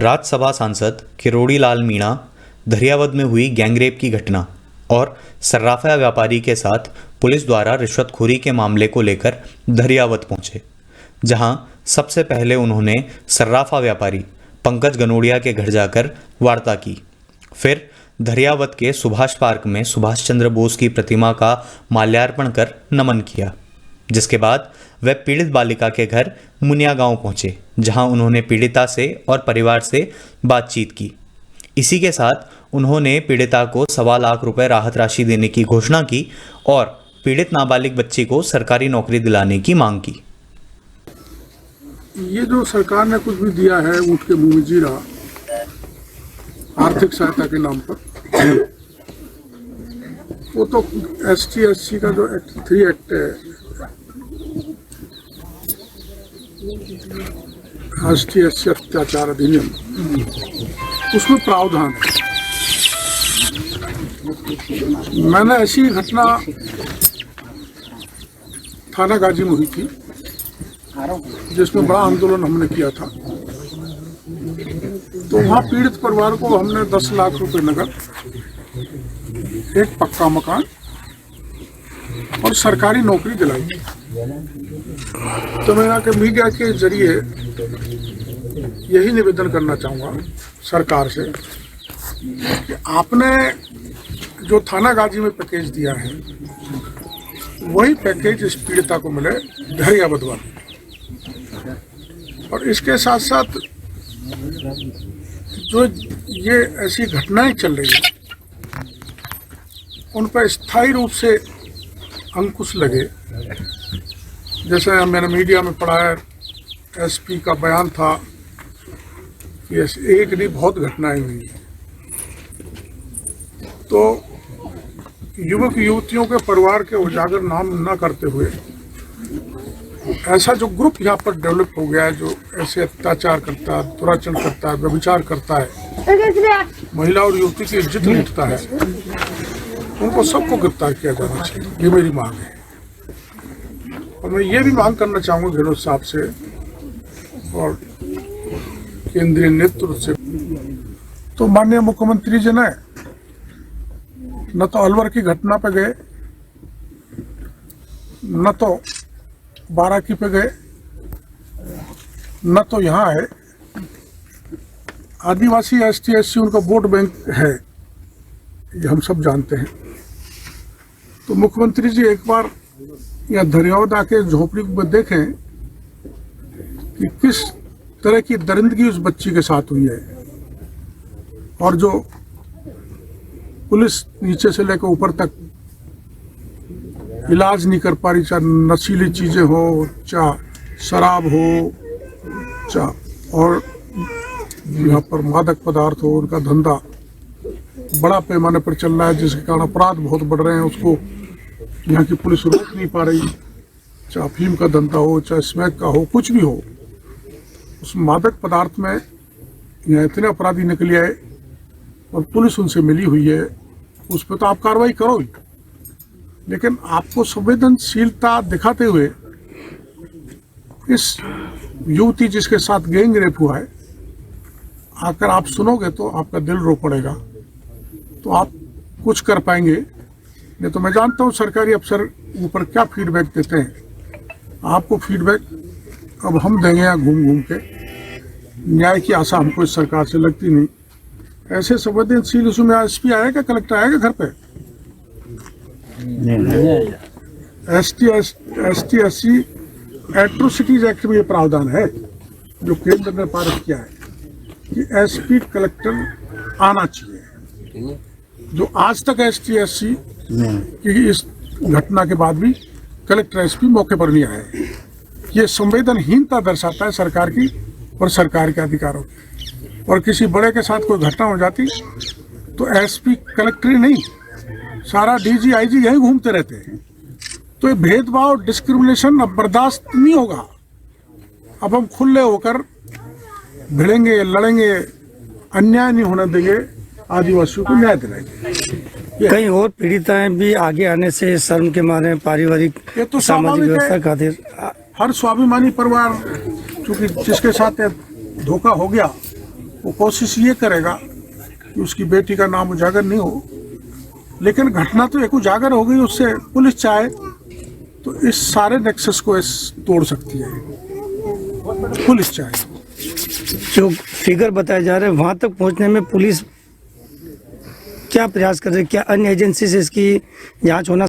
राज्यसभा सांसद किरोड़ी लाल मीणा दरियावद में हुई गैंगरेप की घटना और सर्राफा व्यापारी के साथ पुलिस द्वारा रिश्वतखोरी के मामले को लेकर दरियावद पहुंचे, जहां सबसे पहले उन्होंने सर्राफा व्यापारी पंकज गनोडिया के घर जाकर वार्ता की। फिर दरियावद के सुभाष पार्क में सुभाष चंद्र बोस की प्रतिमा का माल्यार्पण कर नमन किया, जिसके बाद वे पीड़ित बालिका के घर मुनिया गांव पहुंचे, जहां उन्होंने पीड़िता से और परिवार से बातचीत की। इसी के साथ उन्होंने पीड़िता को 1.25 लाख रुपए राहत राशि देने की घोषणा की और पीड़ित नाबालिग बच्ची को सरकारी नौकरी दिलाने की मांग की। ये जो सरकार ने कुछ भी दिया है ऊँट के मुंह में जीरा, आर्थिक सहायता के नाम पर, वो तो ST/SC का जो एक्ट 3 एक्ट है, ST/SC अत्याचार अधिनियम, उसमें प्रावधान है। मैंने ऐसी घटना थाना गाजी में हुई थी, जिसमें बड़ा आंदोलन हमने किया था। तो वहाँ पीड़ित परिवार को हमने 10 लाख रुपए नगद, एक पक्का मकान और सरकारी नौकरी दिलाई। तो मैं यहाँ के मीडिया के जरिए यही निवेदन करना चाहूँगा सरकार से कि आपने जो थाना गाजी में पैकेज दिया है, वही पैकेज इस पीड़िता को मिले दरियावद वाले। और इसके साथ साथ जो ये ऐसी घटनाएं चल रही हैं, उन पर स्थायी रूप से अंकुश लगे। जैसे मैंने मीडिया में पढ़ा है, SP का बयान था कि एक नहीं बहुत घटनाएं हुई हैं। तो युवक युवतियों के परिवार के उजागर नाम न करते हुए ऐसा जो ग्रुप यहाँ पर डेवलप हो गया है, जो ऐसे अत्याचार करता है, दुराचरण करता है, व्यभिचार करता है, महिला और युवती की इज्जत लूटता है, उनको सबको गिरफ्तार किया जाना चाहिए। ये मेरी मांग है। और मैं ये भी मांग करना चाहूँगा गहलोत साहब से और केंद्रीय नेतृत्व से। तो माननीय मुख्यमंत्री जी ने न तो अलवर की घटना पे गए, न तो बाराकी पे गए, न तो यहाँ है। आदिवासी ST/SC उनका वोट बैंक है, ये हम सब जानते हैं। तो मुख्यमंत्री जी एक बार यहाँ दरियावद आके झोपड़ी में देखें कि किस तरह की दरिंदगी उस बच्ची के साथ हुई है, और जो पुलिस नीचे से लेकर ऊपर तक इलाज नहीं कर पा रही, चाहे नशीली चीजें हो, चाहे शराब हो, चाहे और यहाँ पर मादक पदार्थ हो, उनका धंधा बड़ा पैमाने पर चल रहा है, जिसके कारण अपराध बहुत बढ़ रहे हैं। उसको यहाँ की पुलिस रोक नहीं पा रही। चाहे अफीम का धंधा हो, चाहे स्मैक का हो, कुछ भी हो, उस मादक पदार्थ में यहाँ इतने अपराधी निकले आए और पुलिस उनसे मिली हुई है। उस पर तो आप कार्रवाई करो ही, लेकिन आपको संवेदनशीलता दिखाते हुए इस युवती जिसके साथ गैंग रेप हुआ है, आकर आप सुनोगे तो आपका दिल रो पड़ेगा, तो आप कुछ कर पाएंगे। नहीं तो मैं जानता हूँ सरकारी अफसर ऊपर क्या फीडबैक देते हैं। आपको फीडबैक अब हम देंगे यहाँ घूम घूम के। न्याय की आशा हमको इस सरकार से लगती नहीं। ऐसे संवेदनशील इसमें SP आएगा, कलेक्टर आएगा घर पे? ST/SC एट्रोसिटीज एक्ट में ये प्रावधान है, जो केंद्र ने पारित किया है कि SP कलेक्टर आना चाहिए। जो आज तक ST/SC की इस घटना के बाद भी कलेक्टर SP मौके पर नहीं आए। ये संवेदनहीनता दर्शाता है सरकार की और सरकार के अधिकारों की। और किसी बड़े के साथ कोई घटना हो जाती तो SP कलेक्टर ही नहीं, सारा DG IG यहीं घूमते रहते हैं। तो ये भेदभाव, डिस्क्रिमिनेशन अब बर्दाश्त नहीं होगा। अब हम खुले होकर भिड़ेंगे, लड़ेंगे, अन्याय नहीं होने देंगे, आदिवासियों को न्याय दिलाएंगे। कई और पीड़िताएं भी आगे आने से शर्म के मारे पारिवारिक तो सामाजिक व्यवस्था खातिर हर स्वाभिमानी परिवार, चूंकि जिसके साथ धोखा हो गया, वो कोशिश ये करेगा कि उसकी बेटी का नाम उजागर नहीं हो, लेकिन घटना तो एक उजागर हो गई, उससे पुलिस चाहे तो इस सारे नेक्सस को तोड़ सकती है, पुलिस चाहे। जो फिगर बताए जा रहे हैं वहां तक पहुंचने में पुलिस क्या प्रयास कर रही है? क्या अन्य एजेंसी से इसकी जांच होना